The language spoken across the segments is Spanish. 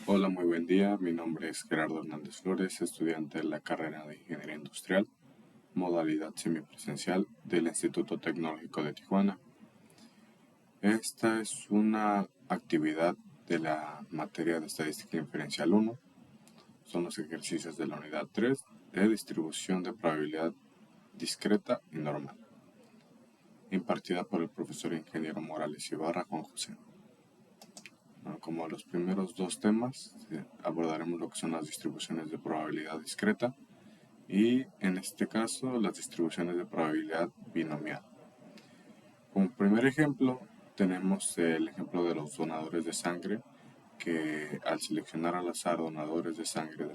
Hola, muy buen día. Mi nombre es Gerardo Hernández Flores, estudiante de la carrera de Ingeniería Industrial, modalidad semipresencial del Instituto Tecnológico de Tijuana. Esta es una actividad de la materia de Estadística Inferencial 1. Son los ejercicios de la unidad 3 de distribución de probabilidad discreta y normal, impartida por el profesor ingeniero Morales Ibarra Juan José. Como los primeros dos temas, abordaremos lo que son las distribuciones de probabilidad discreta y, en este caso, las distribuciones de probabilidad binomial. Como primer ejemplo, tenemos el ejemplo de los donadores de sangre, que al seleccionar al azar donadores de sangre,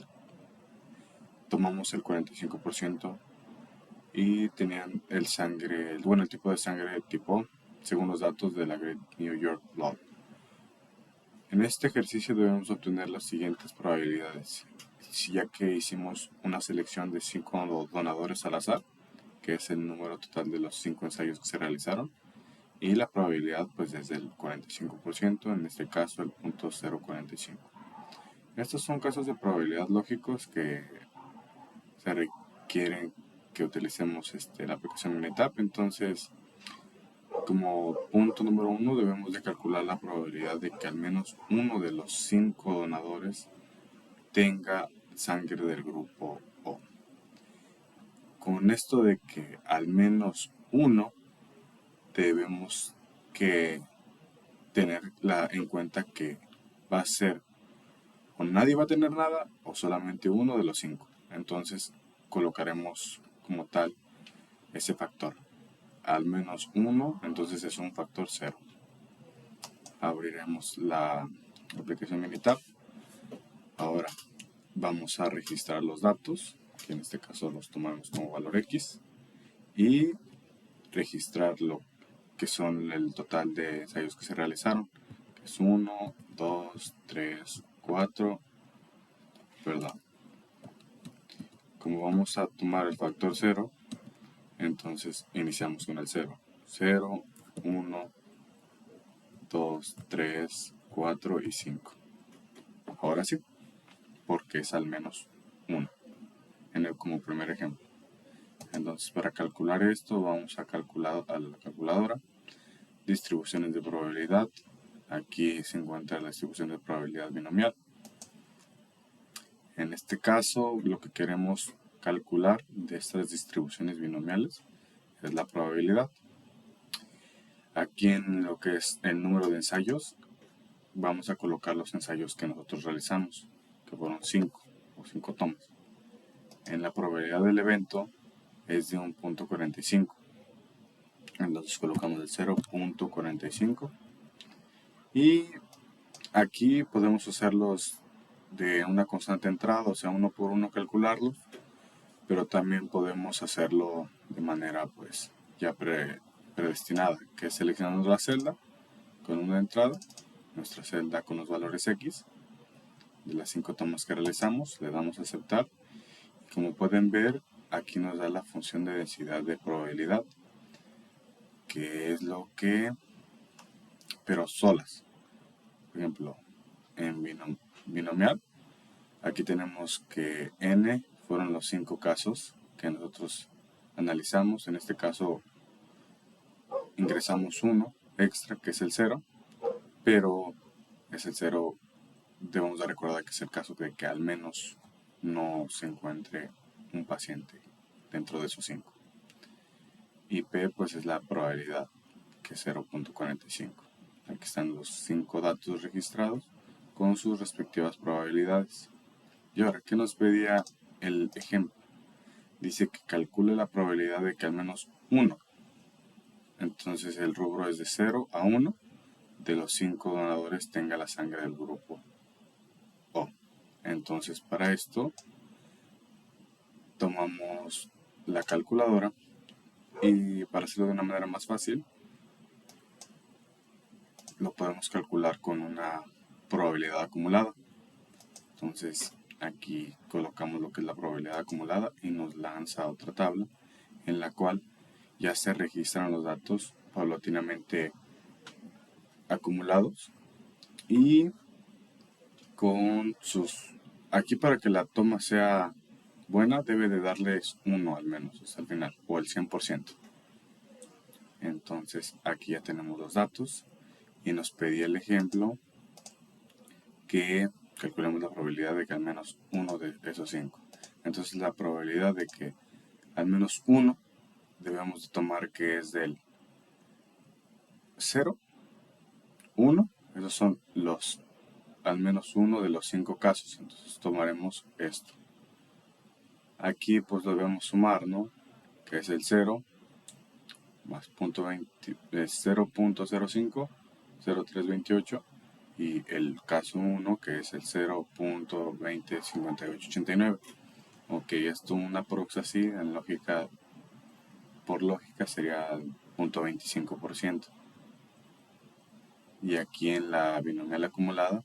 tomamos el 45% y tenían el tipo de sangre tipo, según los datos de la Great New York Blood. En este ejercicio debemos obtener las siguientes probabilidades, ya que hicimos una selección de 5 donadores al azar, que es el número total de los 5 ensayos que se realizaron, y la probabilidad pues es del 45%, en este caso el 0.045. Estos son casos de probabilidad lógicos que se requieren que utilicemos la aplicación Minitab. Entonces, como punto número 1, debemos de calcular la probabilidad de que al menos uno de los 5 donadores tenga sangre del grupo O. Con esto de que al menos uno, debemos que tener en cuenta que va a ser o nadie va a tener nada o solamente uno de los 5. Entonces colocaremos como tal ese factor. Al menos 1, entonces es un factor 0. Abriremos la aplicación Minitab. Ahora vamos a registrar los datos, que en este caso los tomamos como valor X, y registrar lo que son el total de ensayos que se realizaron, que es 1, 2, 3, 4, perdón. Como vamos a tomar el factor 0, entonces iniciamos con el 0. 0, 1, 2, 3, 4 y 5. Ahora sí, porque es al menos 1, como primer ejemplo. Entonces, para calcular esto, vamos a calcular a la calculadora. Distribuciones de probabilidad. Aquí se encuentra la distribución de probabilidad binomial. En este caso, lo que queremos calcular de estas distribuciones binomiales es la probabilidad. Aquí en lo que es el número de ensayos, vamos a colocar los ensayos que nosotros realizamos, que fueron 5 o 5 tomas. En la probabilidad del evento es de 1.45. Entonces colocamos el 0.45. Y aquí podemos usarlos de una constante entrada, o sea, uno por uno calcularlos, pero también podemos hacerlo de manera pues ya predestinada, que es seleccionando la celda con una entrada, nuestra celda con los valores X de las 5 tomas que realizamos, le damos a aceptar. Y como pueden ver, aquí nos da la función de densidad de probabilidad, que es lo que, pero solas. Por ejemplo, en binomial, aquí tenemos que n fueron los 5 casos que nosotros analizamos. En este caso ingresamos uno extra, que es el 0, pero es el 0, debemos de recordar que es el caso de que al menos no se encuentre un paciente dentro de esos 5. Y p pues es la probabilidad, que es 0.45. Aquí están los 5 datos registrados con sus respectivas probabilidades. Y ahora, ¿qué nos pedía el ejemplo? Dice que calcule la probabilidad de que al menos uno, entonces el rubro es de 0 a 1, de los 5 donadores tenga la sangre del grupo O. Entonces, para esto tomamos la calculadora y, para hacerlo de una manera más fácil, lo podemos calcular con una probabilidad acumulada. Entonces aquí colocamos lo que es la probabilidad acumulada y nos lanza otra tabla en la cual ya se registran los datos paulatinamente acumulados, y con sus... Aquí para que la toma sea buena debe de darles 1 al menos hasta el final, o el 100%. Entonces aquí ya tenemos los datos y nos pedía el ejemplo que calculemos la probabilidad de que al menos uno de esos 5. Entonces la probabilidad de que al menos uno debemos de tomar que es del 0, 1, esos son los al menos uno de los 5 casos, entonces tomaremos esto. Aquí pues debemos sumar, ¿no? Que es el 0 más 0.05, 0.328 y el caso 1 que es el 0.205889. Ok, esto una prox así, en lógica, por lógica sería el 0.25%. Y aquí en la binomial acumulada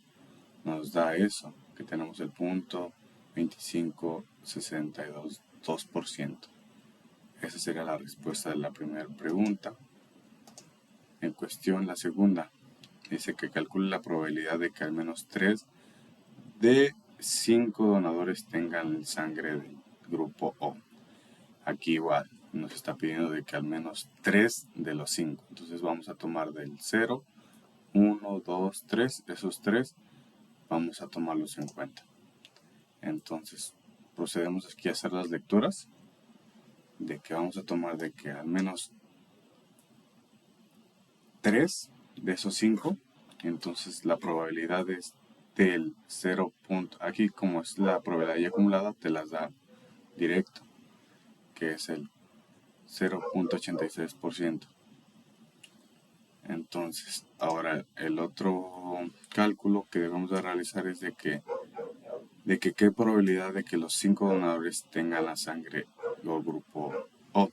nos da eso, que tenemos el 0.2562%. Esa sería la respuesta de la primera pregunta. En cuestión, la segunda, dice que calcule la probabilidad de que al menos 3 de 5 donadores tengan sangre del grupo O. Aquí igual nos está pidiendo de que al menos 3 de los 5. Entonces vamos a tomar del 0, 1, 2, 3. Esos 3 vamos a tomarlos en cuenta. Entonces procedemos aquí a hacer las lecturas de que vamos a tomar de que al menos 3 de esos 5. Entonces la probabilidad es del 0. Aquí como es la probabilidad ya acumulada te las da directo, que es el 0.86%. Entonces ahora el otro cálculo que debemos de realizar es de que qué probabilidad de que los 5 donadores tengan la sangre del grupo O.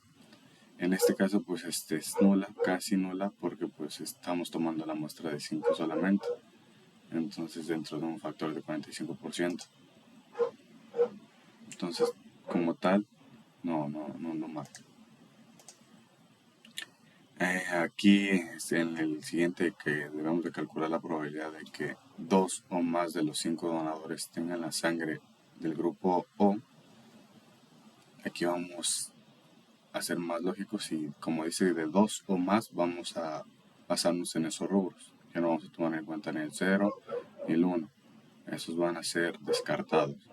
En este caso pues es nula, casi nula, porque pues estamos tomando la muestra de 5 solamente. Entonces dentro de un factor de 45%. Entonces como tal no marca. Aquí en el siguiente que debemos de calcular la probabilidad de que 2 o más de los 5 donadores tengan la sangre del grupo O. Aquí vamos a ser más lógicos y como dice de 2 o más vamos a basarnos en esos rubros. Ya no vamos a tomar en cuenta ni el 0 ni el 1. Esos van a ser descartados.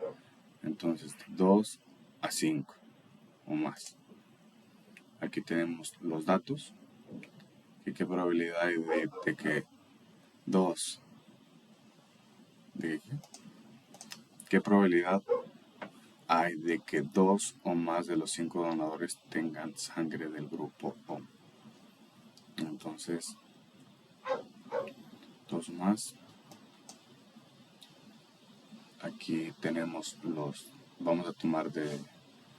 Entonces 2 a 5 o más. Aquí tenemos los datos. ¿Y qué probabilidad hay de que 2? ¿Qué probabilidad hay de que 2 o más de los 5 donadores tengan sangre del grupo O? Entonces, 2 más. Aquí tenemos vamos a tomar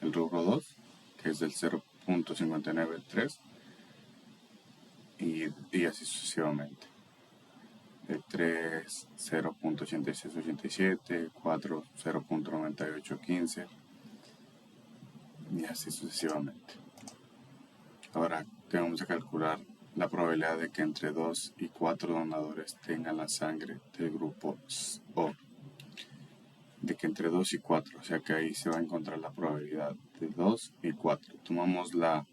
el rubro 2, que es del 0.593 y así sucesivamente. De 3, 0.8687, 4, 0.9815 y así sucesivamente. Ahora vamos a calcular la probabilidad de que entre 2 y 4 donadores tengan la sangre del grupo O. De que entre 2 y 4, o sea que ahí se va a encontrar la probabilidad de 2 y 4. Tomamos la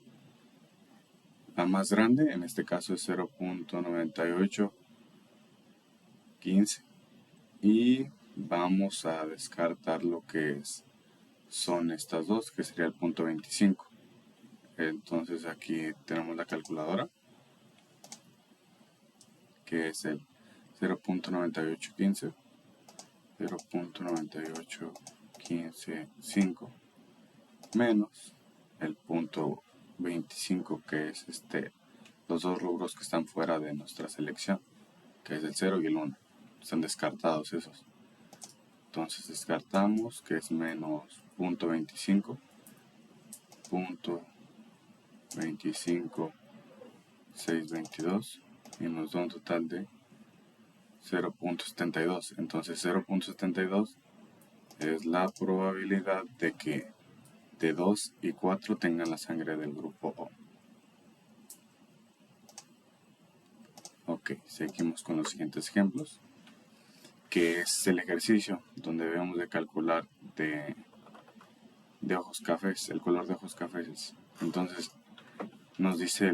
más grande, en este caso es 0.9815 y vamos a descartar lo que son estas dos, que sería el 0.25. Entonces aquí tenemos la calculadora, que es el 0.9815, 0.98155 menos el 0.25, que es los dos rubros que están fuera de nuestra selección, que es el 0 y el 1. Están descartados esos. Entonces descartamos que es menos 0.25, 0.25622 y nos da un total de 0.72. Entonces 0.72 es la probabilidad de que de 2 y 4 tengan la sangre del grupo O. Ok, seguimos con los siguientes ejemplos. que es el ejercicio donde debemos de calcular de ojos cafés, el color de ojos cafés. Entonces nos dice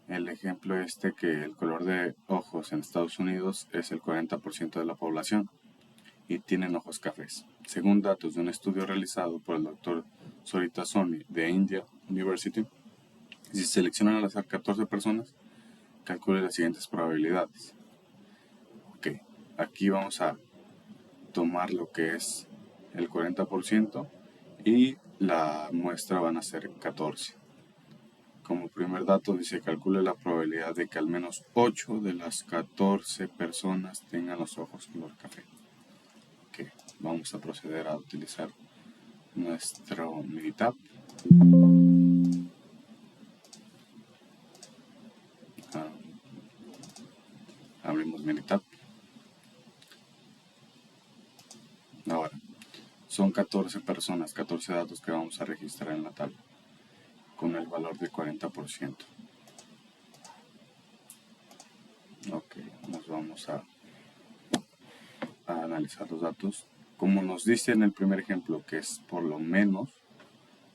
el ejemplo que el color de ojos en Estados Unidos es el 40% de la población y tienen ojos cafés. Según datos de un estudio realizado por el doctor Sorita Soni de India University, si se seleccionan al azar 14 personas, calcule las siguientes probabilidades. Ok, aquí vamos a tomar lo que es el 40% y la muestra van a ser 14. Como primer dato dice, calcule la probabilidad de que al menos 8 de las 14 personas tengan los ojos color café. Ok, vamos a proceder a utilizar nuestro Minitab. Abrimos Minitab. Ahora, son 14 personas, 14 datos que vamos a registrar en la tabla con el valor del 40%. Ok, nos vamos a analizar los datos. Como nos dice en el primer ejemplo que es por lo menos,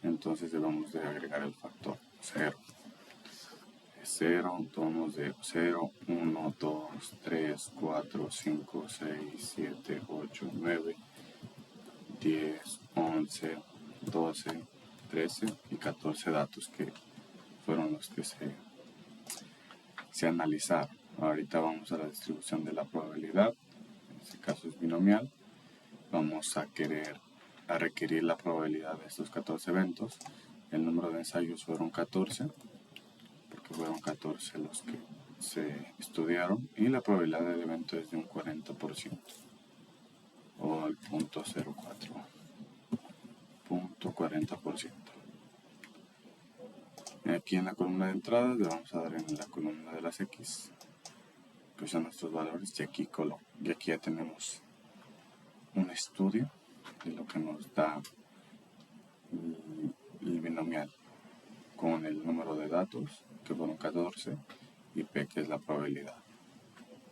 entonces debemos de agregar el factor 0. 0, tomamos de 0, 1, 2, 3, 4, 5, 6, 7, 8, 9, 10, 11, 12, 13 y 14 datos que fueron los que se analizaron. Ahorita vamos a la distribución de la probabilidad, en este caso es binomial. Vamos a requerir la probabilidad de estos 14 eventos. El número de ensayos fueron 14, porque fueron 14 los que se estudiaron, y la probabilidad del evento es de un 40%, o el 0.40%. Aquí en la columna de entradas le vamos a dar en la columna de las X, que son nuestros valores, y aquí ya tenemos un estudio de lo que nos da el binomial con el número de datos, que fueron 14, y P, que es la probabilidad.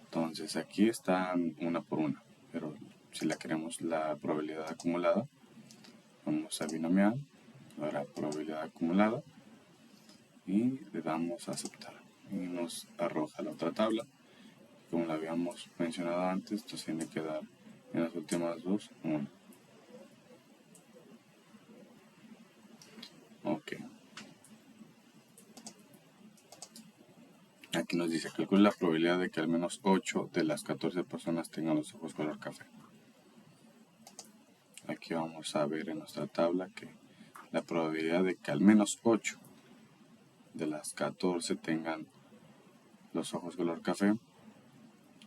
Entonces aquí están una por una, pero si la queremos la probabilidad acumulada, vamos a binomial, ahora probabilidad acumulada, y le damos a aceptar. Y nos arroja la otra tabla. Como la habíamos mencionado antes, esto tiene que dar en las últimas dos 1. Ok. Aquí nos dice, calcula la probabilidad de que al menos 8 de las 14 personas tengan los ojos color café. Aquí vamos a ver en nuestra tabla que la probabilidad de que al menos 8 de las 14 tengan los ojos color café,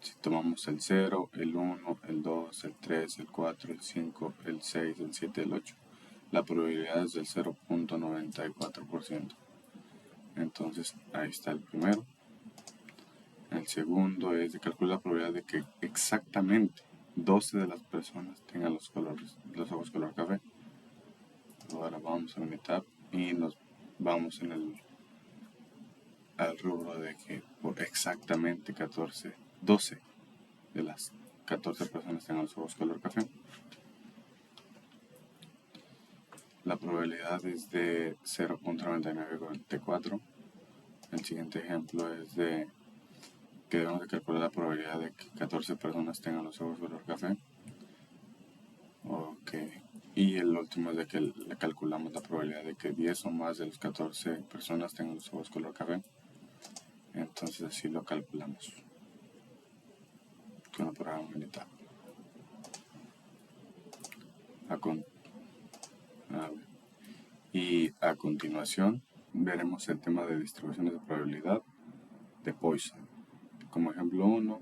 si tomamos el 0, el 1, el 2, el 3, el 4, el 5, el 6, el 7, el 8, la probabilidad es del 0.94%. Entonces ahí está el primero. El segundo es de calcular la probabilidad de que exactamente 12 de las personas tengan los ojos color café. Ahora vamos a Minitab y nos vamos al rubro de que por exactamente 12 de las 14 personas tengan los ojos color café. La probabilidad es de 0.9944. El siguiente ejemplo es de que debemos de calcular la probabilidad de que 14 personas tengan los ojos color café. Ok. Y el último es de que le calculamos la probabilidad de que 10 o más de las 14 personas tengan los ojos color café. Entonces así lo calculamos con el programa Minitab. Y a continuación veremos el tema de distribuciones de probabilidad de Poisson. Como ejemplo 1,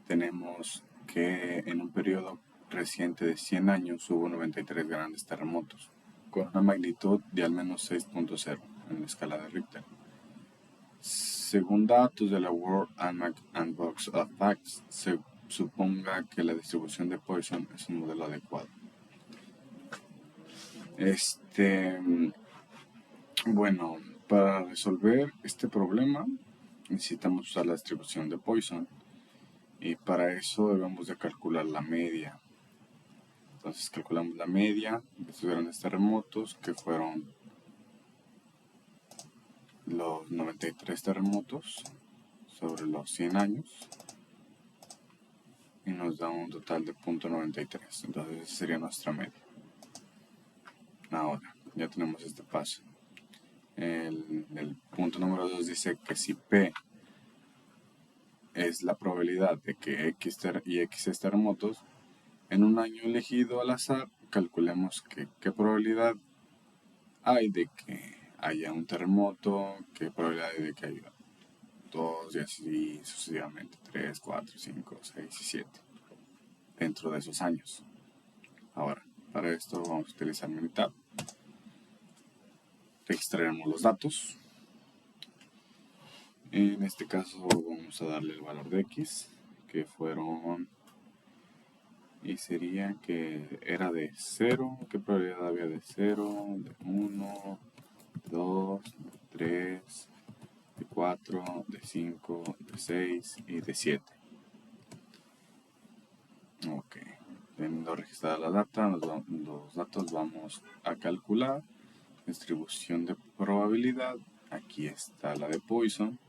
tenemos que en un periodo reciente de 100 años hubo 93 grandes terremotos, con una magnitud de al menos 6.0 en la escala de Richter. Según datos de la World Handbook of Facts, se suponga que la distribución de Poisson es un modelo adecuado. Bueno, para resolver este problema necesitamos usar la distribución de Poisson, y para eso debemos de calcular la media. Entonces calculamos la media de estos grandes terremotos, que fueron los 93 terremotos sobre los 100 años, y nos da un total de 0.93. Entonces esa sería nuestra media. Ahora ya tenemos este paso. El punto número 2 dice que si P es la probabilidad de que X y X es terremotos, en un año elegido al azar, calculemos qué probabilidad hay de que haya un terremoto, qué probabilidad hay de que haya 2 y así sucesivamente, 3, 4, 5, 6 y 7 dentro de esos años. Ahora, para esto vamos a utilizar Minitab. Registraremos los datos. En este caso vamos a darle el valor de X, que fueron, y sería que era de 0, ¿qué probabilidad había de 0? De 1, de 2, de 3, de 4, de 5, de 6 y de 7. Ok, teniendo registrada la data, los datos vamos a calcular distribución de probabilidad. Aquí está la de Poisson.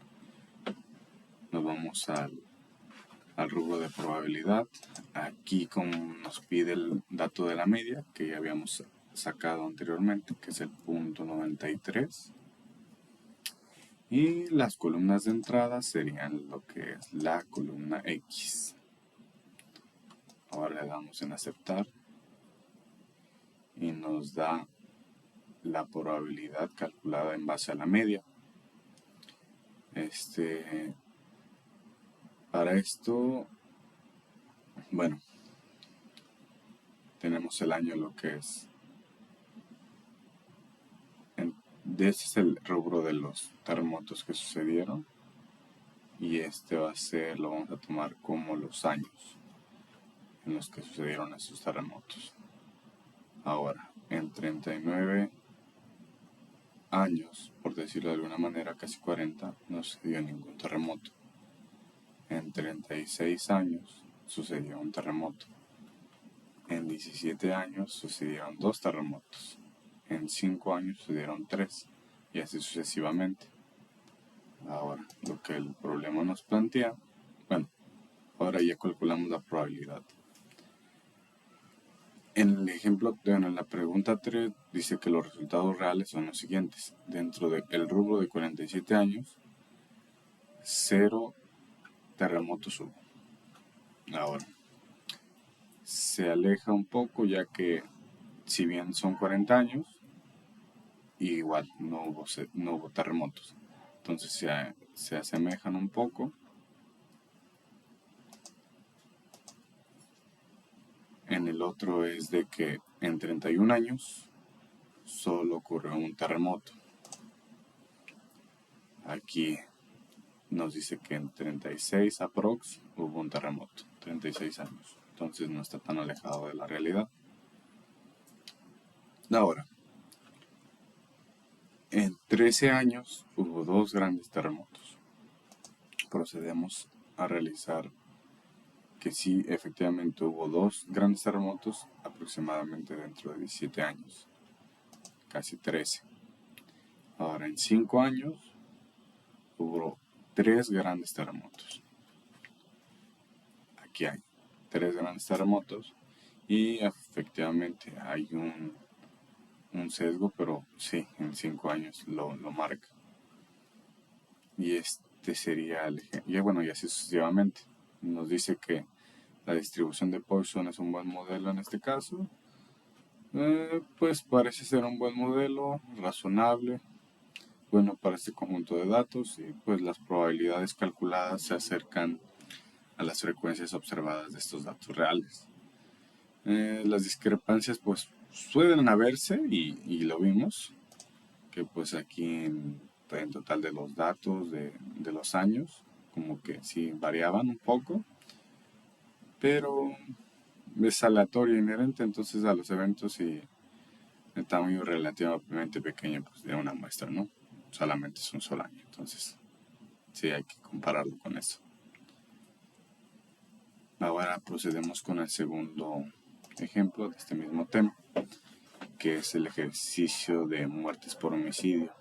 Nos vamos al rubro de probabilidad. Aquí, como nos pide el dato de la media que ya habíamos sacado anteriormente, que es el 0.93, y las columnas de entrada serían lo que es la columna X. Ahora le damos en aceptar y nos da la probabilidad calculada en base a la media. Para esto, bueno, tenemos el año lo que es. Este es el rubro de los terremotos que sucedieron, y este va a ser, lo vamos a tomar como los años en los que sucedieron estos terremotos. Ahora, en 39 años, por decirlo de alguna manera, casi 40, no sucedió ningún terremoto. En 36 años sucedió un terremoto. En 17 años sucedieron 2 terremotos. En 5 años sucedieron 3, y así sucesivamente. Ahora, lo que el problema nos plantea, bueno, ahora ya calculamos la probabilidad. En el ejemplo, en la pregunta 3, dice que los resultados reales son los siguientes. Dentro del rubro de 47 años, 0 terremotos hubo. Ahora, se aleja un poco, ya que si bien son 40 años, igual no hubo terremotos. Entonces se asemejan un poco. En el otro es de que en 31 años solo ocurrió un terremoto. Aquí nos dice que en 36 aprox hubo un terremoto, 36 años. Entonces no está tan alejado de la realidad. Ahora, en 13 años hubo 2 grandes terremotos. Procedemos a realizar que sí, efectivamente hubo 2 grandes terremotos aproximadamente dentro de 17 años, casi 13. Ahora, en 5 años hubo 3 grandes terremotos. Aquí hay 3 grandes terremotos y efectivamente hay un sesgo, pero sí, en 5 años lo marca. Y este sería el ejemplo. Y bueno, y así sucesivamente. Nos dice que la distribución de Poisson es un buen modelo en este caso. Pues parece ser un buen modelo, razonable, bueno para este conjunto de datos, y pues las probabilidades calculadas se acercan a las frecuencias observadas de estos datos reales. Las discrepancias pues suelen haberse, y lo vimos, que pues aquí en total de los datos de los años, como que sí variaban un poco, pero es aleatorio inherente entonces a los eventos, y el tamaño relativamente pequeño pues, de una muestra, ¿no? Solamente es un solo año, entonces sí hay que compararlo con eso. Ahora procedemos con el segundo ejemplo de este mismo tema, que es el ejercicio de muertes por homicidio.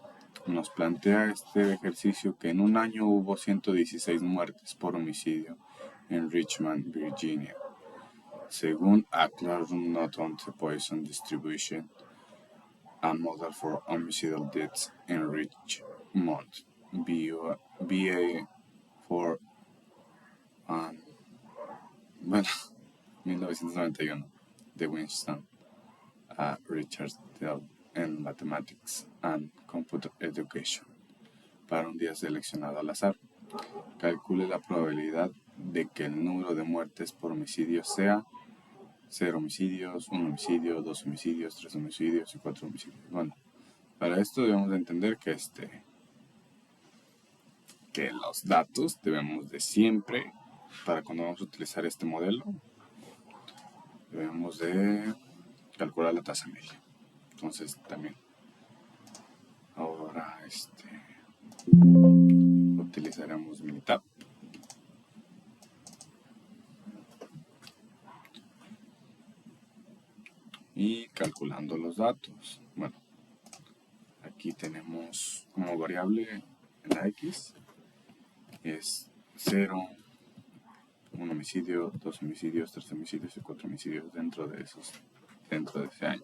Nos plantea este ejercicio que en un año hubo 116 muertes por homicidio en Richmond, Virginia, según A Classroom Note on the Poison Distribution, a Model for Homicidal Deaths in Richmond, BA for 1991, de Winston a Richard Dell en Mathematics and Computer Education, para un día seleccionado al azar. Calcule la probabilidad de que el número de muertes por homicidio sea 0 homicidios, 1 homicidio, 2 homicidios, 3 homicidios y 4 homicidios. Bueno, para esto debemos de entender que los datos debemos de siempre, para cuando vamos a utilizar este modelo, debemos de calcular la tasa media. Entonces también ahora utilizaremos Minitab. Y calculando los datos. Bueno, aquí tenemos como variable la X, es 0, 1 homicidio, 2 homicidios, 3 homicidios y 4 homicidios dentro de ese año.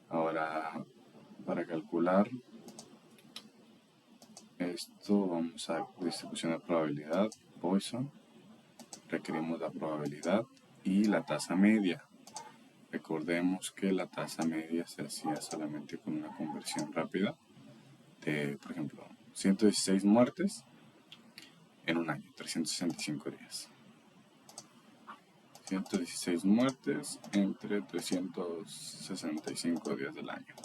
Ahora, para calcular esto, vamos a distribución de probabilidad, Poisson. Requerimos la probabilidad y la tasa media. Recordemos que la tasa media se hacía solamente con una conversión rápida de, por ejemplo, 116 muertes en un año, 365 días. 116 muertes entre 365 días del año.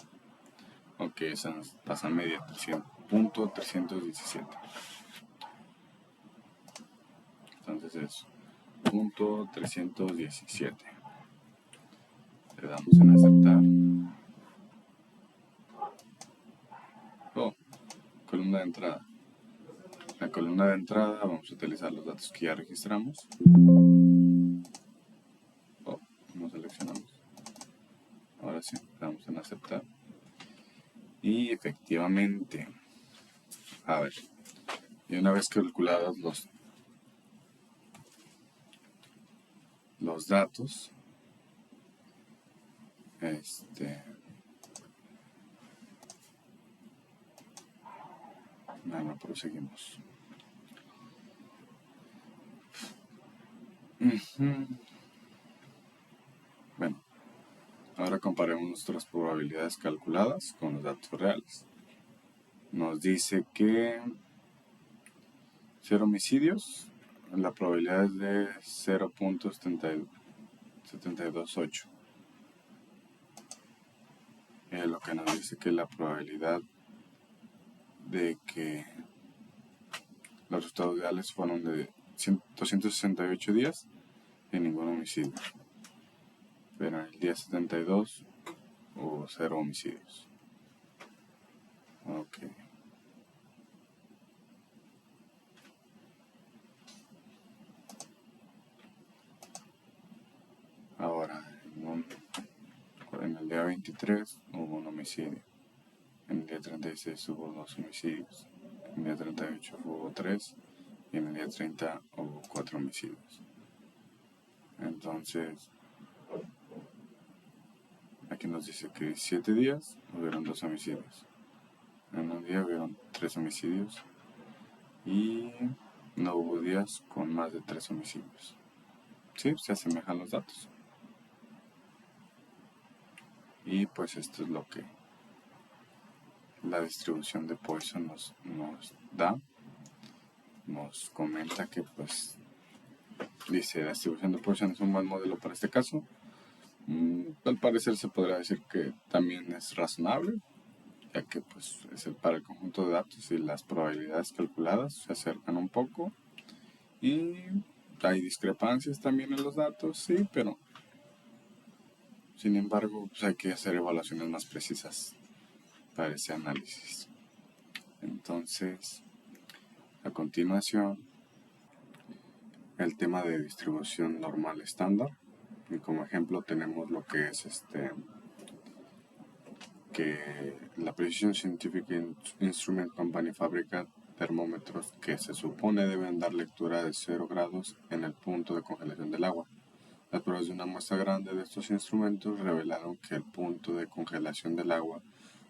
Ok, esa es tasa media, 300.317. Entonces es punto 317. Le damos en aceptar. Columna de entrada. La columna de entrada vamos a utilizar los datos que ya registramos. No seleccionamos. Ahora sí, le damos en aceptar. Y efectivamente, a ver, y una vez calculados los datos, no proseguimos. Bueno, ahora comparemos nuestras probabilidades calculadas con los datos reales. Nos dice que 0 homicidios, la probabilidad es de 0.728. Lo que nos dice que la probabilidad de que los resultados reales fueron de 268 días y ningún homicidio. Pero en el día 72 hubo 0 homicidios. Ok. Ahora, en el día 23 hubo un homicidio. En el día 36 hubo 2 homicidios. En el día 38 hubo 3. Y en el día 30 hubo 4 homicidios. Entonces, aquí nos dice que 7 días hubieron 2 homicidios. En un día hubieron 3 homicidios. Y no hubo días con más de 3 homicidios. Sí, se asemejan los datos. Y pues esto es lo que la distribución de Poisson nos da. Nos comenta que pues dice, la distribución de Poisson es un buen modelo para este caso. Al parecer se podría decir que también es razonable, ya que pues es para el conjunto de datos y las probabilidades calculadas se acercan un poco. Y hay discrepancias también en los datos, sí, pero sin embargo pues hay que hacer evaluaciones más precisas para ese análisis. Entonces, a continuación, el tema de distribución normal estándar. Y como ejemplo tenemos lo que es que la Precision Scientific Instrument Company fabrica termómetros que se supone deben dar lectura de 0 grados en el punto de congelación del agua. Las pruebas de una muestra grande de estos instrumentos revelaron que el punto de congelación del agua,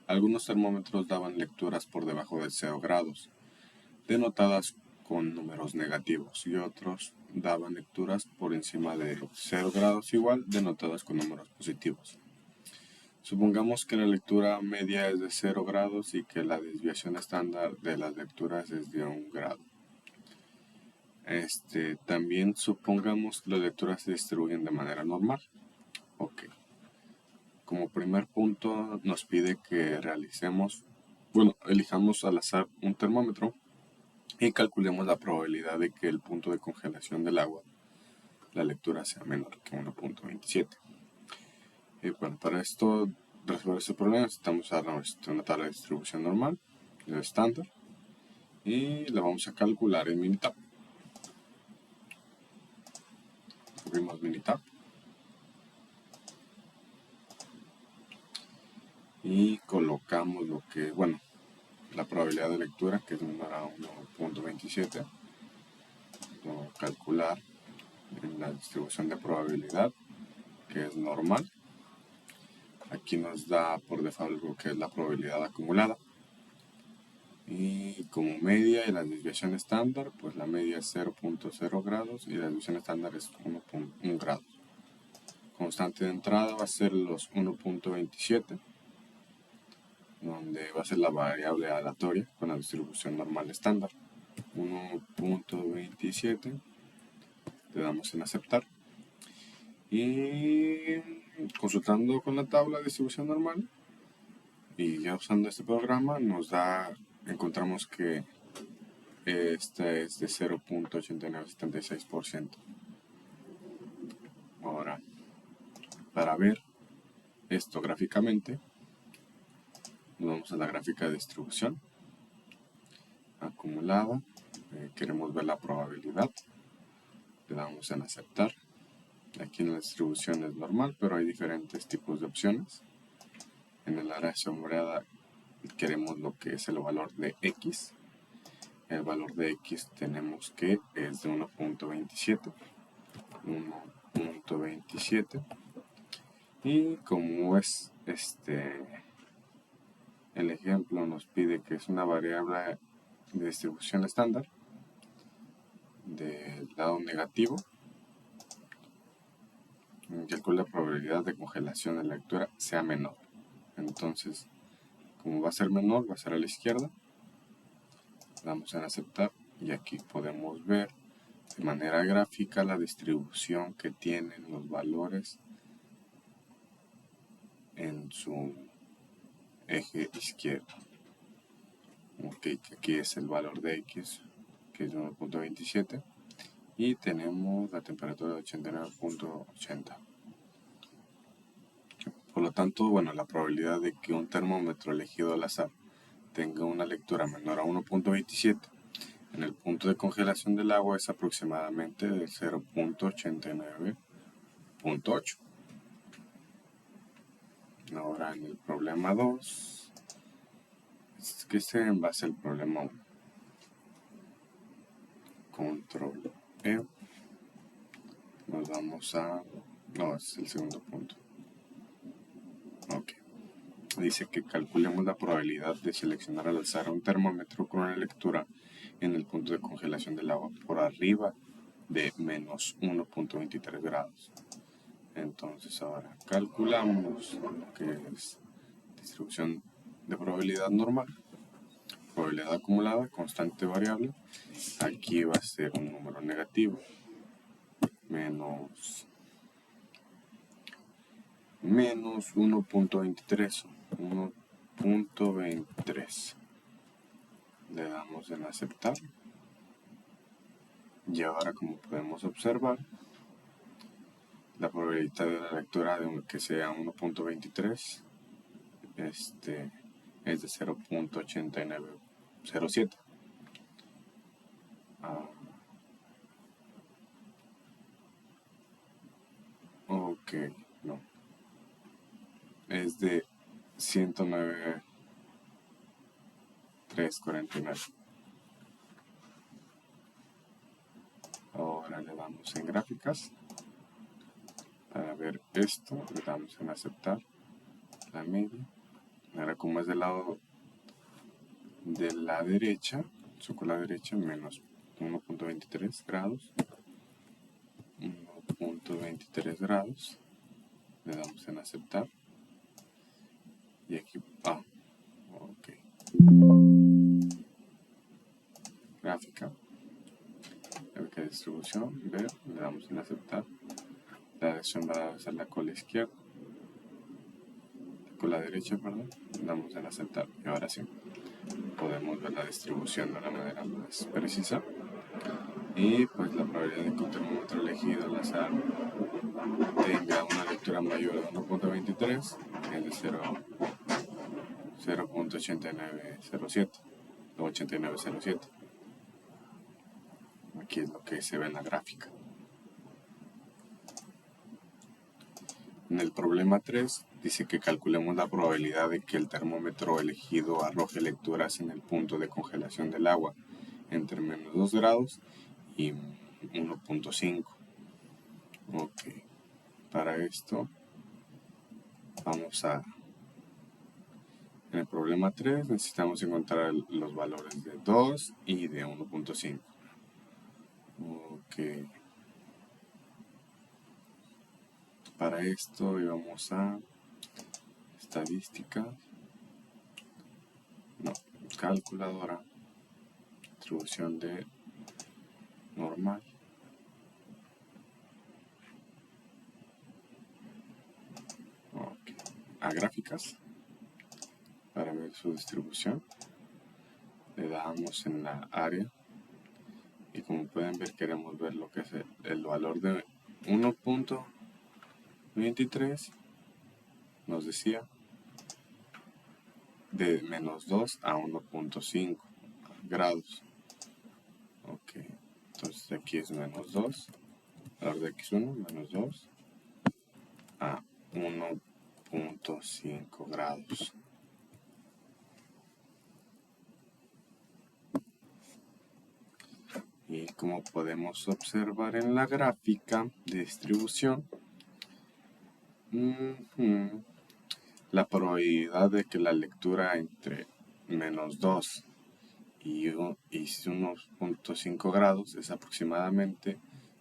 algunos termómetros daban lecturas por debajo de 0 grados, denotadas con números negativos, y otros daban lecturas por encima de 0 grados igual, denotadas con números positivos. Supongamos que la lectura media es de 0 grados y que la desviación estándar de las lecturas es de 1 grado. También supongamos que las lecturas se distribuyen de manera normal. Ok. Como primer punto nos pide que elijamos al azar un termómetro y calculemos la probabilidad de que el punto de congelación del agua, la lectura sea menor que 1.27. Y bueno, para resolver este problema necesitamos una tabla de distribución normal, el estándar, y la vamos a calcular en Minitab. Abrimos Minitab y colocamos la probabilidad de lectura, que es menor a 1.27. Vamos a calcular en la distribución de probabilidad, que es normal. Aquí nos da por default lo que es la probabilidad acumulada. Y como media y la desviación estándar, pues la media es 0.0 grados y la desviación estándar es 1.1 grado. Constante de entrada va a ser los 1.27, donde va a ser la variable aleatoria con la distribución normal estándar. 1.27, le damos en aceptar. Y consultando con la tabla de distribución normal y ya usando este programa encontramos que esta es de 0.8976%. Ahora, para ver esto gráficamente, nos vamos a la gráfica de distribución acumulada. Queremos ver la probabilidad, le damos en aceptar. Aquí en la distribución es normal, pero hay diferentes tipos de opciones. En el área sombreada queremos lo que es el valor de X. El valor de X tenemos que es de 1.27. Y como es el ejemplo nos pide que es una variable de distribución estándar del lado negativo, calcula la probabilidad de congelación de la lectura sea menor. Entonces, como va a ser menor, va a ser a la izquierda. Damos en aceptar y aquí podemos ver de manera gráfica la distribución que tienen los valores en su eje izquierdo. Ok, aquí es el valor de X, que es 1.27, y tenemos la temperatura de 89.80. Por lo tanto, la probabilidad de que un termómetro elegido al azar tenga una lectura menor a 1.27 en el punto de congelación del agua es aproximadamente de 0.89.8. Ahora en el problema 2, que es en base al problema 1. Control E. Nos vamos a... No, es el segundo punto. Ok. Dice que calculemos la probabilidad de seleccionar al azar un termómetro con una lectura en el punto de congelación del agua por arriba de menos 1.23 grados. Entonces ahora calculamos lo que es distribución de probabilidad normal, probabilidad acumulada, constante variable. Aquí va a ser un número negativo, menos 1.23. Le damos en aceptar. Y ahora, como podemos observar, la probabilidad de la lectura de que sea 1.23 es de 0.8907. Ok, no. Es de 109,349. Ahora le damos en gráficas. Para ver esto, le damos en aceptar la media. Ahora, como es del lado de la derecha, suco la derecha, menos 1.23 grados. 1.23 grados. Le damos en aceptar. Y aquí, ok. Gráfica. Gráfica de distribución, ver, le damos en aceptar. La dirección va a ser la cola izquierda. La cola derecha, perdón. Le damos en aceptar. Y ahora sí, podemos ver la distribución de una manera más precisa. Y pues la probabilidad de que un termómetro elegido al azar tenga una lectura mayor de 1.23 es de 0.8907 o 8907. Aquí es lo que se ve en la gráfica. En el problema 3 dice que calculemos la probabilidad de que el termómetro elegido arroje lecturas en el punto de congelación del agua entre menos 2 grados y 1.5. Ok, para esto vamos a... En el problema 3 necesitamos encontrar los valores de 2 y de 1.5. Ok. Para esto íbamos a estadística, no, calculadora, distribución de normal. Ok. A gráficas, para ver su distribución, le damos en la área y como pueden ver queremos ver lo que es el valor de 1.23, nos decía, de menos 2 a 1.5 grados. Ok, entonces aquí es menos 2, valor de x1 menos 2 a 1.5 grados. Y como podemos observar en la gráfica de distribución, la probabilidad de que la lectura entre menos 2 y 1.5 grados es aproximadamente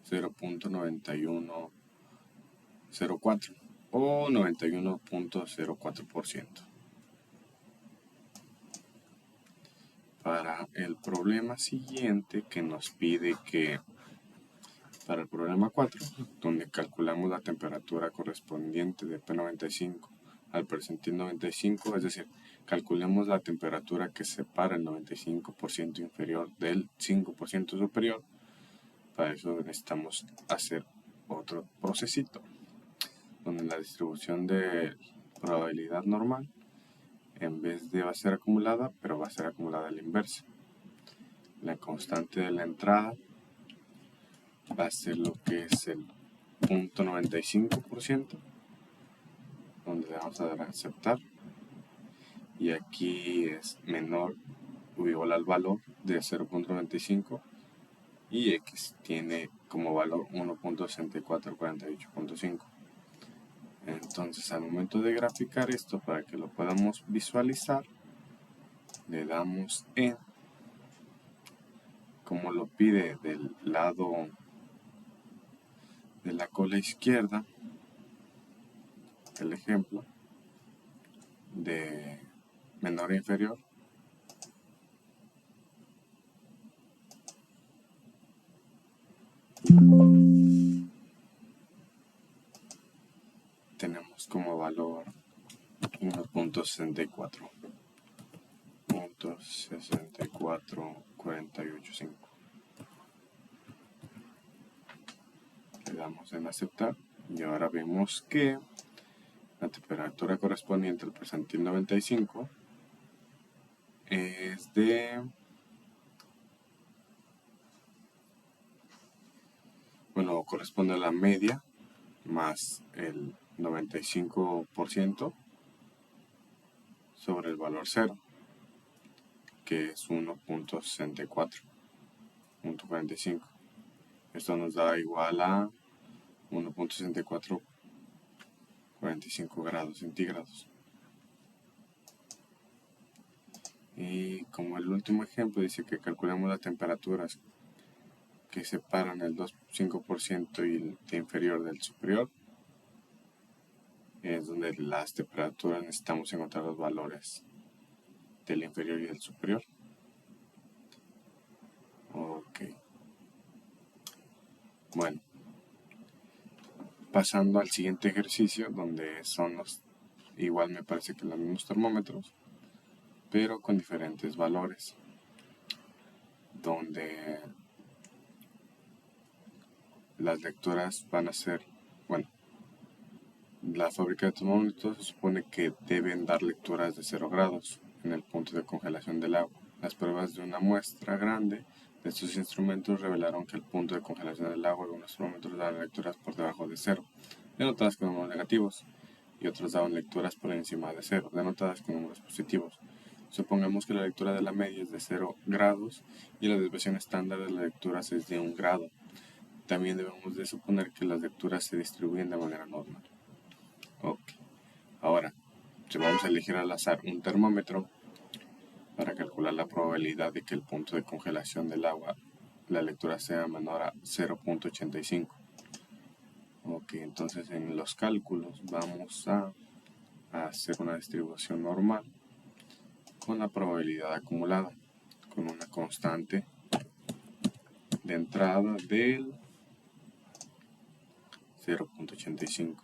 0.9104 o 91.04%. Para el problema siguiente que nos pide que, para el problema 4, donde calculamos la temperatura correspondiente de P95 al percentil 95, es decir, calculemos la temperatura que separa el 95% inferior del 5% superior. Para eso necesitamos hacer otro procesito, donde la distribución de probabilidad normal, en vez de va a ser acumulada, pero va a ser acumulada a la inversa. La constante de la entrada va a ser lo que es el 0.95%, donde le vamos a dar a aceptar. Y aquí es menor o igual al valor de 0.95 y x tiene como valor 1.6448.5. Entonces al momento de graficar esto, para que lo podamos visualizar, le damos en, como lo pide del lado de la cola izquierda, el ejemplo de menor a inferior, tenemos como valor 1.64. 1.64485. Le damos en aceptar y ahora vemos que la temperatura correspondiente al percentil 95 es de, bueno, corresponde a la media más el 95% sobre el valor 0, que es 1.64.45. Esto nos da igual a 1.6445 grados centígrados. Y como el último ejemplo dice que calculemos las temperaturas que separan el 5% y el inferior del superior, es donde las temperaturas necesitamos encontrar los valores del inferior y del superior. Ok. Bueno, pasando al siguiente ejercicio, donde son igual me parece que los mismos termómetros, pero con diferentes valores, donde las lecturas van a ser, bueno, la fábrica de termómetros se supone que deben dar lecturas de 0 grados en el punto de congelación del agua. Las pruebas de una muestra grande de estos instrumentos revelaron que el punto de congelación del agua de unos termómetros daban lecturas por debajo de 0, denotadas con números negativos, y otros daban lecturas por encima de 0, denotadas con números positivos. Supongamos que la lectura de la media es de 0 grados y la desviación estándar de las lecturas es de 1 grado. También debemos de suponer que las lecturas se distribuyen de manera normal. Ok. Ahora, si vamos a elegir al azar un termómetro para calcular la probabilidad de que el punto de congelación del agua, la lectura sea menor a 0.85. Ok, entonces en los cálculos vamos a hacer una distribución normal con la probabilidad acumulada, con una constante de entrada del 0.85.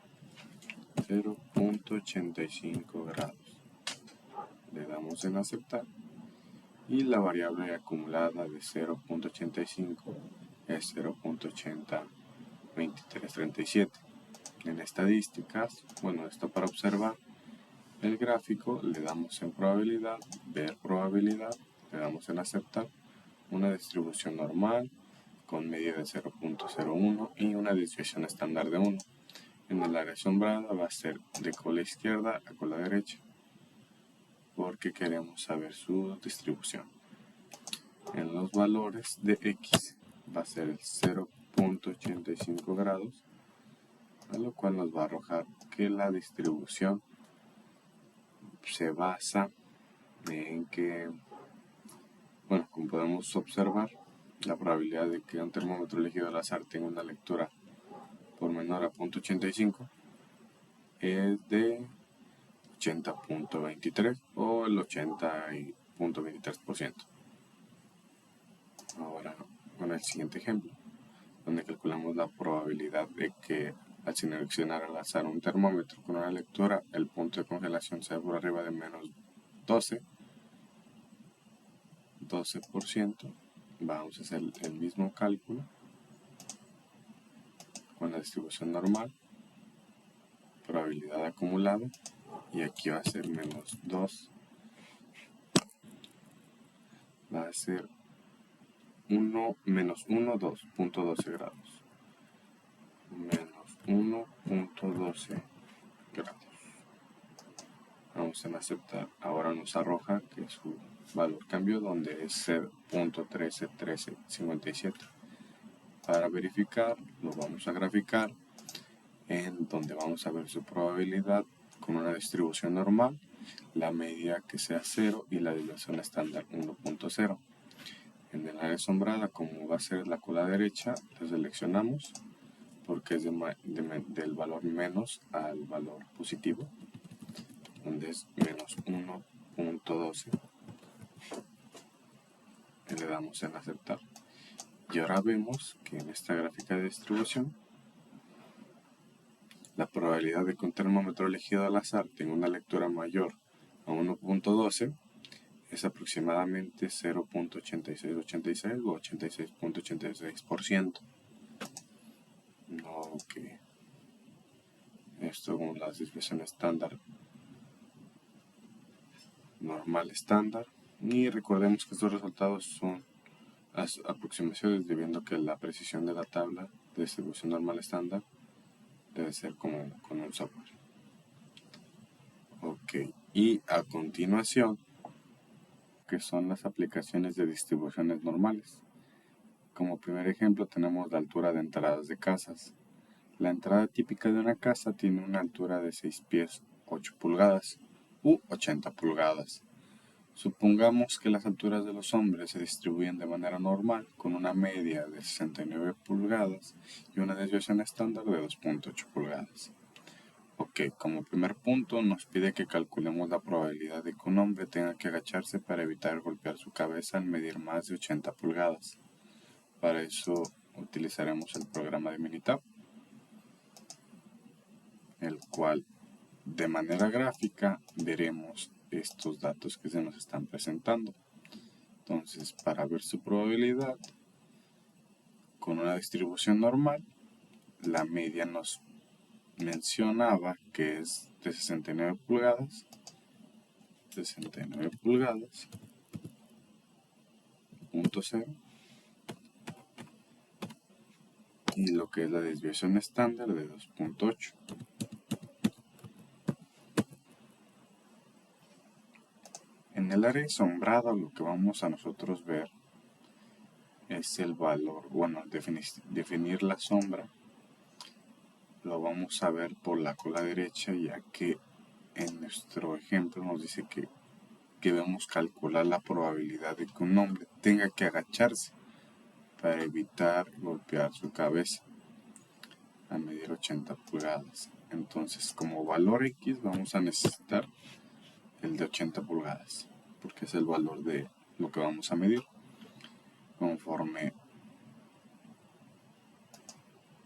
0.85 grados. Le damos en aceptar y la variable acumulada de 0.85 es 0.802337. En estadísticas, bueno, esto para observar el gráfico, le damos en probabilidad, ver probabilidad, le damos en aceptar, una distribución normal con media de 0.01 y una desviación estándar de 1. En el área asombrada va a ser de cola izquierda a cola derecha, porque queremos saber su distribución. En los valores de X va a ser el 0.85 grados, a lo cual nos va a arrojar que la distribución se basa en que, bueno, como podemos observar, la probabilidad de que un termómetro elegido al azar tenga una lectura por menor a 0.85 es de 80.23 o el 80.23%. Ahora, con el siguiente ejemplo, donde calculamos la probabilidad de que al seleccionar al azar un termómetro con una lectura, el punto de congelación sea por arriba de menos 12%, vamos a hacer el mismo cálculo con la distribución normal, probabilidad acumulada, y aquí va a ser menos 2, va a ser 1 menos 1, 2.12 grados, menos 1.12 grados. Vamos a aceptar. Ahora nos arroja que su valor cambió, donde es 0.131357. Para verificar, lo vamos a graficar en donde vamos a ver su probabilidad con una distribución normal, la media que sea 0 y la desviación estándar 1.0. En el área asombrada, como va a ser la cola derecha, la seleccionamos porque es del valor menos al valor positivo, donde es menos 1.12. Y le damos en aceptar. Y ahora vemos que en esta gráfica de distribución, la probabilidad de que un termómetro elegido al azar tenga una lectura mayor a 1.12 es aproximadamente 0.8686 o 86.86%. Ok. Esto con la desviación estándar, normal estándar. Y recordemos que estos resultados son aproximaciones, debiendo que la precisión de la tabla de distribución normal estándar debe ser como con un software. Ok, y a continuación, que son las aplicaciones de distribuciones normales. Como primer ejemplo tenemos la altura de entradas de casas. La entrada típica de una casa tiene una altura de 6 pies 8 pulgadas u 80 pulgadas. Supongamos que las alturas de los hombres se distribuyen de manera normal con una media de 69 pulgadas y una desviación estándar de 2.8 pulgadas. Ok, como primer punto nos pide que calculemos la probabilidad de que un hombre tenga que agacharse para evitar golpear su cabeza al medir más de 80 pulgadas. Para eso utilizaremos el programa de Minitab, el cual de manera gráfica veremos estos datos que se nos están presentando. Entonces, para ver su probabilidad, con una distribución normal, la media nos mencionaba que es de 69 pulgadas, punto 0, y lo que es la desviación estándar de 2.8. En el área sombrada lo que vamos a nosotros ver es el valor, bueno, definir la sombra lo vamos a ver por la cola derecha, ya que en nuestro ejemplo nos dice que debemos calcular la probabilidad de que un hombre tenga que agacharse para evitar golpear su cabeza a medir 80 pulgadas. Entonces, como valor X vamos a necesitar el de 80 pulgadas, porque es el valor de lo que vamos a medir conforme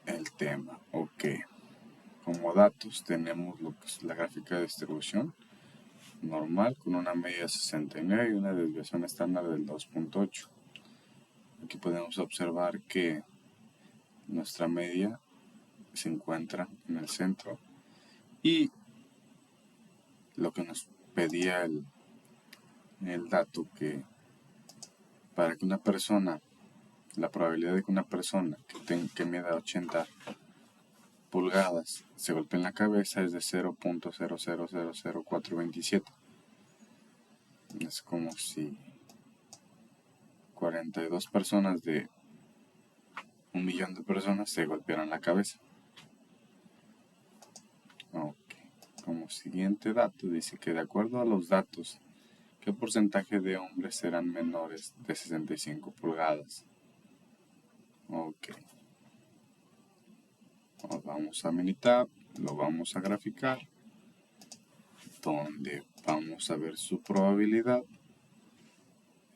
el tema. Ok, como datos tenemos lo que es la gráfica de distribución normal con una media de 69 y una desviación estándar del 2.8. Aquí podemos observar que nuestra media se encuentra en el centro y lo que nos pedía el dato que para que una persona, la probabilidad de que una persona que mida 80 pulgadas se golpee en la cabeza es de 0.0000427. Es como si 42 personas de 1.000.000 de personas se golpearan la cabeza. Ok. Como siguiente dato dice que de acuerdo a los datos, ¿qué porcentaje de hombres serán menores de 65 pulgadas? Ok. Nos vamos a Minitab, lo vamos a graficar, donde vamos a ver su probabilidad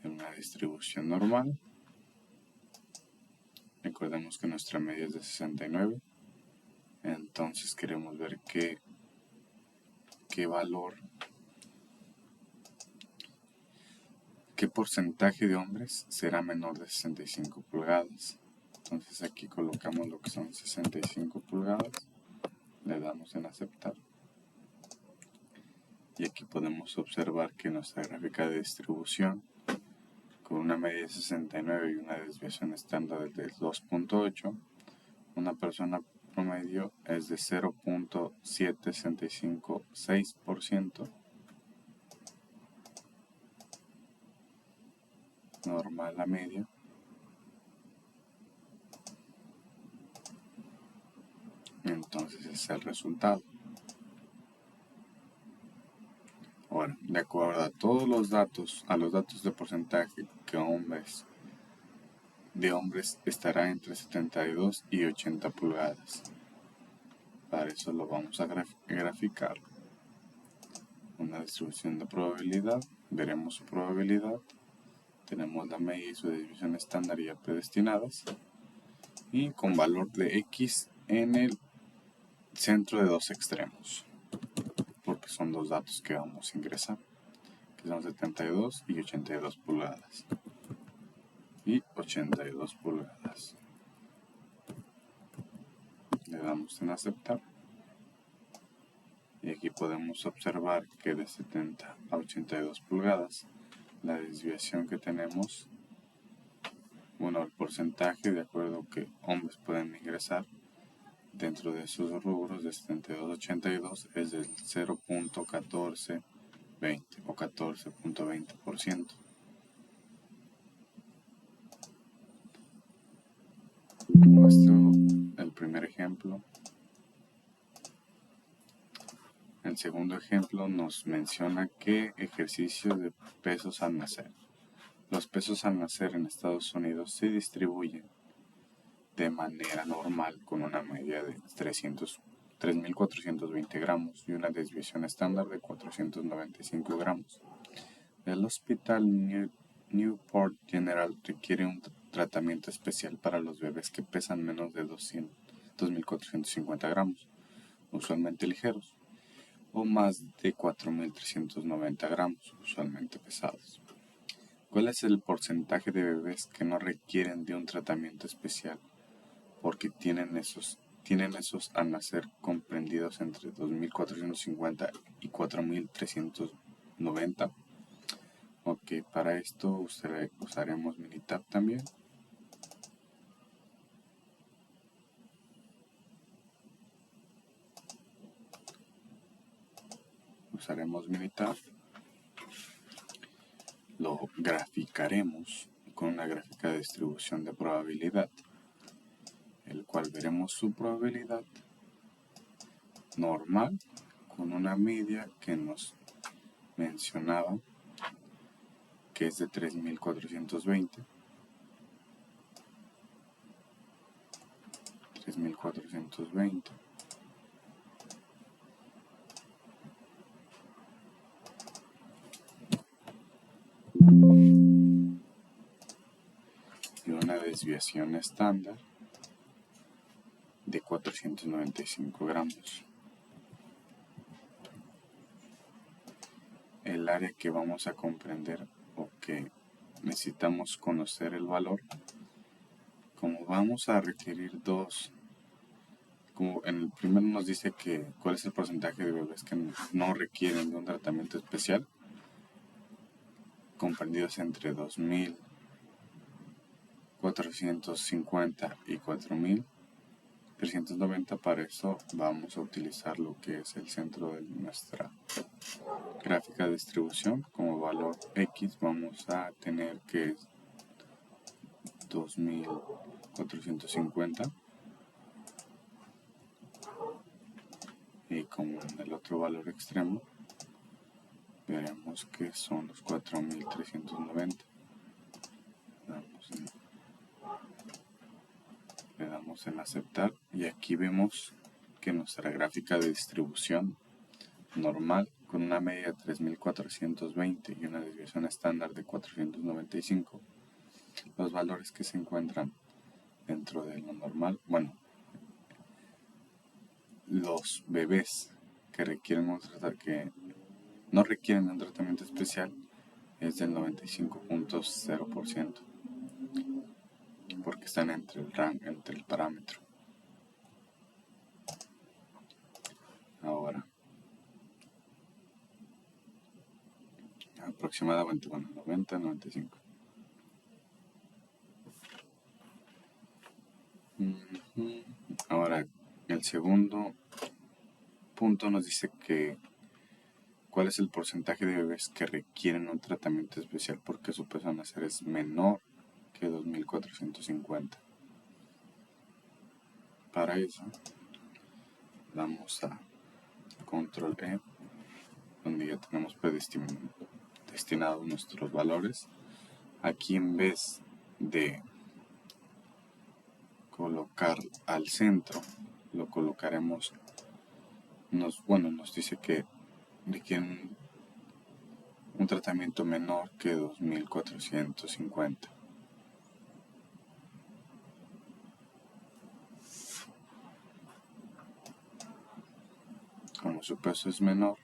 en una distribución normal. Recordemos que nuestra media es de 69. Entonces queremos ver qué valor, qué porcentaje de hombres será menor de 65 pulgadas. Entonces aquí colocamos lo que son 65 pulgadas, le damos en aceptar. Y aquí podemos observar que nuestra gráfica de distribución, con una media de 69 y una desviación estándar del 2.8, una persona promedio es de 0.7656%, normal la media. Entonces ese es el resultado. Ahora, de acuerdo a todos los datos, a los datos de porcentaje que de hombres estará entre 72 y 80 pulgadas. Para eso lo vamos a graficar. Una distribución de probabilidad, veremos su probabilidad, tenemos la media y su desviación estándar ya predestinadas, y con valor de X en el centro de dos extremos, porque son dos datos que vamos a ingresar, que son 72 y 82 pulgadas. Y 82 pulgadas. Le damos en aceptar. Y aquí podemos observar que de 70 a 82 pulgadas, la desviación que tenemos, bueno, el porcentaje de acuerdo que hombres pueden ingresar, dentro de sus rubros de 72.82 es del 0.1420 o 14.20%. Muestro el primer ejemplo. El segundo ejemplo nos menciona que ejercicios de pesos al nacer. Los pesos al nacer en Estados Unidos se distribuyen de manera normal con una media de 3.420 gramos y una desviación estándar de 495 gramos. El Hospital Newport General requiere un tratamiento especial para los bebés que pesan menos de 2.450 gramos, usualmente ligeros, o más de 4.390 gramos, usualmente pesados. ¿Cuál es el porcentaje de bebés que no requieren de un tratamiento especial porque tienen esos al nacer comprendidos entre 2.450 y 4.390? Ok, para esto usaremos Minitab también. Usaremos Minitab. Lo graficaremos con una gráfica de distribución de probabilidad, el cual veremos su probabilidad normal con una media que nos mencionaba que es de 3.420. Y una desviación estándar de 495 gramos. El área que vamos a comprender o que necesitamos conocer el valor, como vamos a requerir dos, como en el primero nos dice que cuál es el porcentaje de bebés que no requieren de un tratamiento especial, comprendidos entre 2.450 y 4.390. Para eso vamos a utilizar lo que es el centro de nuestra gráfica de distribución. Como valor X vamos a tener que es 2.450, y como en el otro valor extremo veremos que son los 4.390. Le damos en aceptar y aquí vemos que nuestra gráfica de distribución normal con una media de 3.420 y una desviación estándar de 495, los valores que se encuentran dentro de lo normal, bueno, los bebés que no requieren un tratamiento especial es del 95.0%, porque están entre el parámetro. Ahora, aproximadamente, 90, 95. Ahora, el segundo punto nos dice que cuál es el porcentaje de bebés que requieren un tratamiento especial porque su peso al nacer es menor que 2.450. Para eso damos a control E, donde ya tenemos predestinados nuestros valores. Aquí en vez de colocar al centro, lo colocaremos, nos dice que requieren un tratamiento menor que 2.450. Como su peso es menor,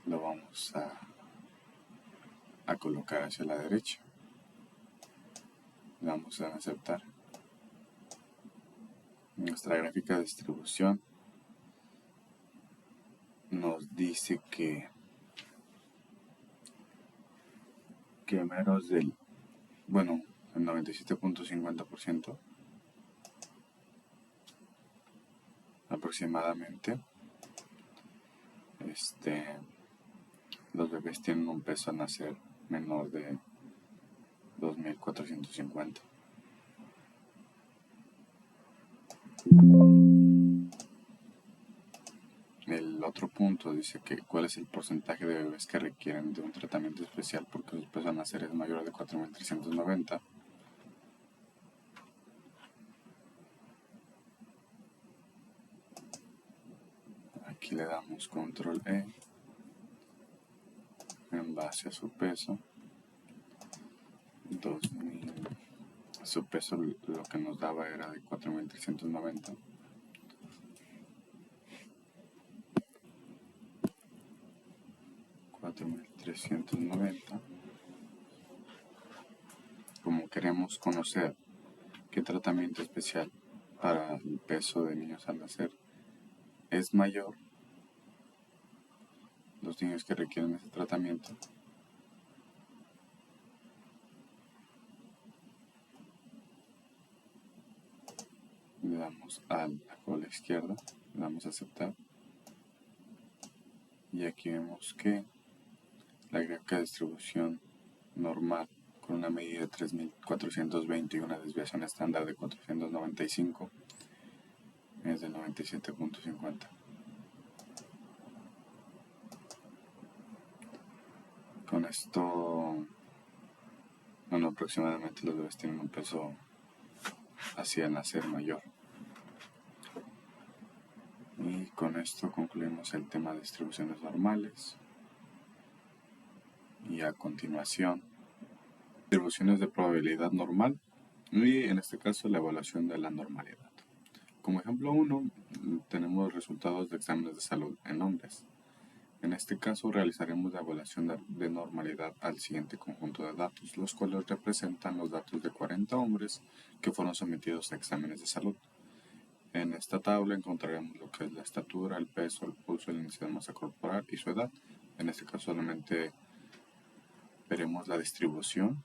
lo vamos a colocar hacia la derecha. Le damos a aceptar. Nuestra gráfica de distribución nos dice que menos del, el 97.50% Aproximadamente, los bebés tienen un peso al nacer menor de 2450. El otro punto dice que cuál es el porcentaje de bebés que requieren de un tratamiento especial porque su peso al nacer es mayor de 4390. Aquí le damos control E en base a su peso. 2000. Su peso lo que nos daba era de 4390. Como queremos conocer qué tratamiento especial para el peso de niños al nacer es mayor, los niños que requieren ese tratamiento, le damos a la cola izquierda, le damos a aceptar, y aquí vemos que la gráfica de distribución normal con una medida de 3420 y una desviación estándar de 495 es del 97.50. Con esto, bueno, aproximadamente los bebés tienen un peso hacia el nacer mayor. Y con esto concluimos el tema de distribuciones normales. Y a continuación, distribuciones de probabilidad normal y en este caso la evaluación de la normalidad. Como ejemplo 1, tenemos resultados de exámenes de salud en hombres. En este caso realizaremos la evaluación de normalidad al siguiente conjunto de datos, los cuales representan los datos de 40 hombres que fueron sometidos a exámenes de salud. En esta tabla encontraremos lo que es la estatura, el peso, el pulso, el índice de masa corporal y su edad. En este caso solamente veremos la distribución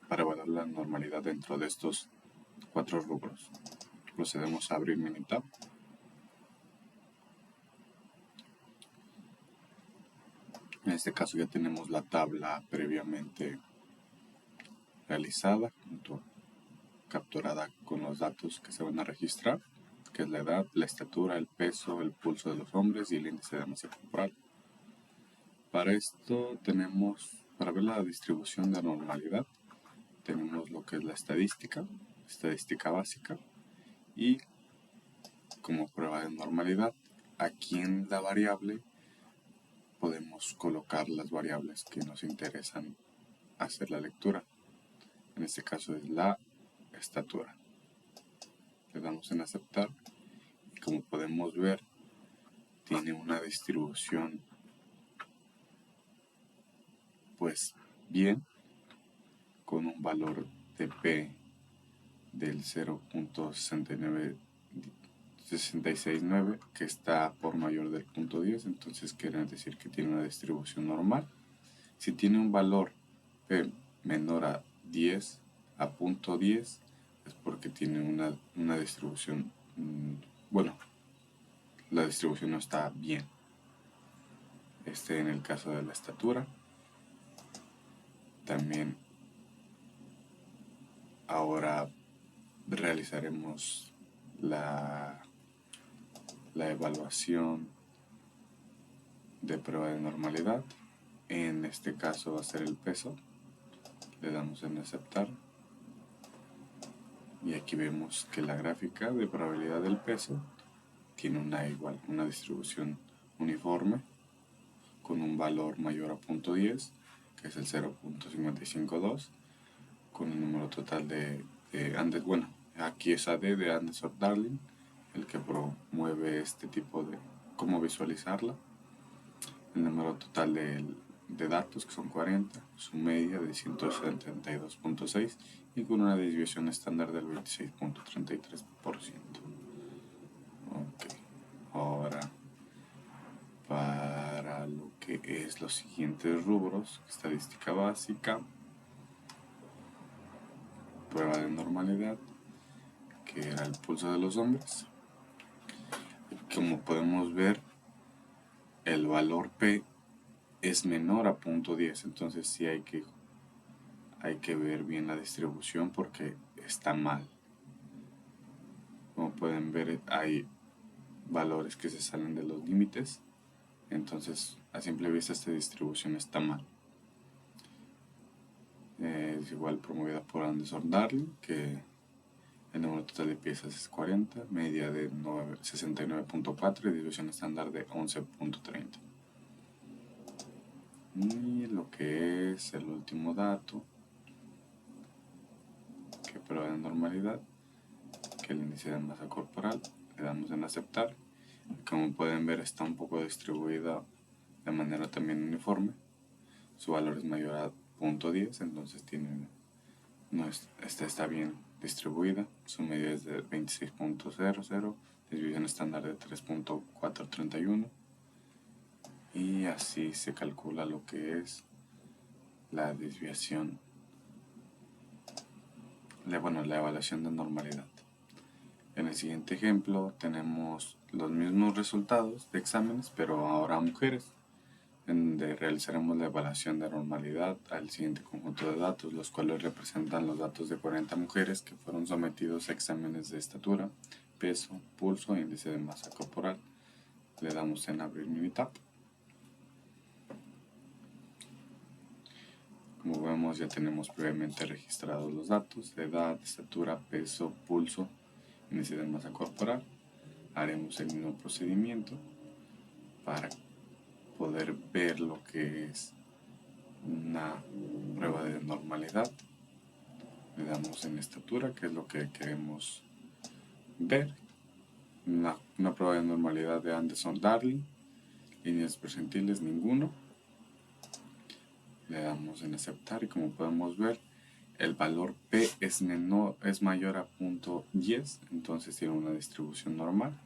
para evaluar la normalidad dentro de estos 4 rubros. Procedemos a abrir Minitab. En este caso ya tenemos la tabla previamente realizada, capturada con los datos que se van a registrar, que es la edad, la estatura, el peso, el pulso de los hombres y el índice de masa corporal. Para esto tenemos, para ver la distribución de normalidad, tenemos lo que es la estadística básica, y como prueba de normalidad, aquí en la variable podemos colocar las variables que nos interesan hacer la lectura. En este caso es la estatura. Le damos en aceptar y como podemos ver tiene una distribución pues bien, con un valor de P del 0.669 que está por mayor del punto 10, entonces quiere decir que tiene una distribución normal. Si tiene un valor P menor a 10, a punto 10, es porque tiene una distribución, bueno, la distribución no está bien. En el caso de la estatura, también ahora realizaremos la evaluación de prueba de normalidad. En este caso va a ser el peso. Le damos en aceptar. Y aquí vemos que la gráfica de probabilidad del peso tiene una distribución uniforme con un valor mayor a 0.10, que es el 0.552, con un número total de Andes, bueno, aquí es AD de Andes-Darling, el que promueve este tipo de cómo visualizarla. El número total de datos, que son 40, su media de 172.6 y con una desviación estándar del 26.33%. Ok, ahora para lo que es los siguientes rubros: estadística básica, prueba de normalidad, que era el pulso de los hombres, Como podemos ver, el valor P es menor a 0.10, entonces sí hay que ver bien la distribución porque está mal. Como pueden ver, hay valores que se salen de los límites, entonces a simple vista esta distribución está mal. Es igual promovida por Anderson Darling, que el número total de piezas es 40, media de 69.4 y distribución estándar de 11.30. Y lo que es el último dato que prueba de normalidad, que el índice de masa corporal, le damos en aceptar. Como pueden ver, está un poco distribuida de manera también uniforme. Su valor es mayor a 0.10, entonces está bien distribuida. Su medida es de 26.00, desviación estándar de 3.431. Y así se calcula lo que es la desviación, la evaluación de normalidad. En el siguiente ejemplo tenemos los mismos resultados de exámenes, pero ahora a mujeres, en donde realizaremos la evaluación de normalidad al siguiente conjunto de datos, los cuales representan los datos de 40 mujeres que fueron sometidos a exámenes de estatura, peso, pulso e índice de masa corporal. Le damos en abrir Minitab. Como vemos, ya tenemos previamente registrados los datos de edad, estatura, peso, pulso, índice de masa corporal. Haremos el mismo procedimiento para poder ver lo que es una prueba de normalidad. Le damos en estatura, que es lo que queremos ver. Una prueba de normalidad de Anderson-Darling. Líneas percentiles, ninguno. Le damos en aceptar y como podemos ver, el valor P es mayor a 0.10, entonces tiene una distribución normal,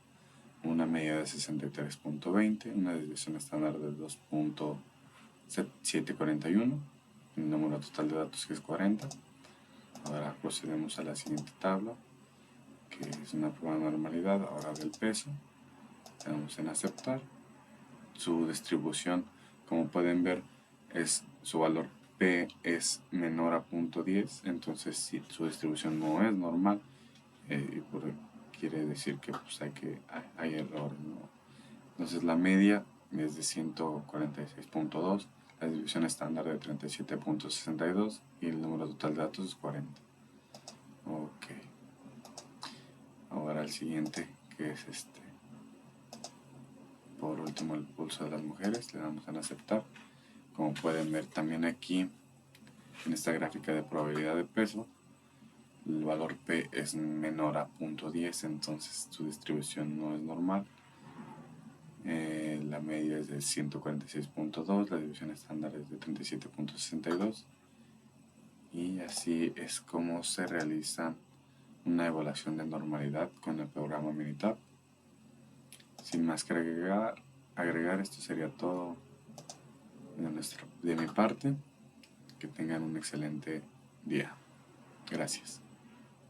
una medida de 63.20, una desviación estándar de 2.741, el número total de datos que es 40. Ahora procedemos a la siguiente tabla, que es una prueba de normalidad, ahora del peso. Le damos en aceptar. Su distribución, como pueden ver, su valor P es menor a 0.10, entonces si su distribución no es normal, quiere decir que pues, hay errores, ¿no? Entonces la media es de 146.2, la distribución estándar de 37.62 y el número total de datos es 40. Ok. Ahora el siguiente, que es por último el pulso de las mujeres, le damos en aceptar. Como pueden ver también aquí en esta gráfica de probabilidad de peso, el valor P es menor a 0.10, entonces su distribución no es normal. La media es de 146.2, la división estándar es de 37.62 y así es como se realiza una evaluación de normalidad con el programa Minitab. Sin más que agregar, esto sería todo de mi parte. Que tengan un excelente día. Gracias.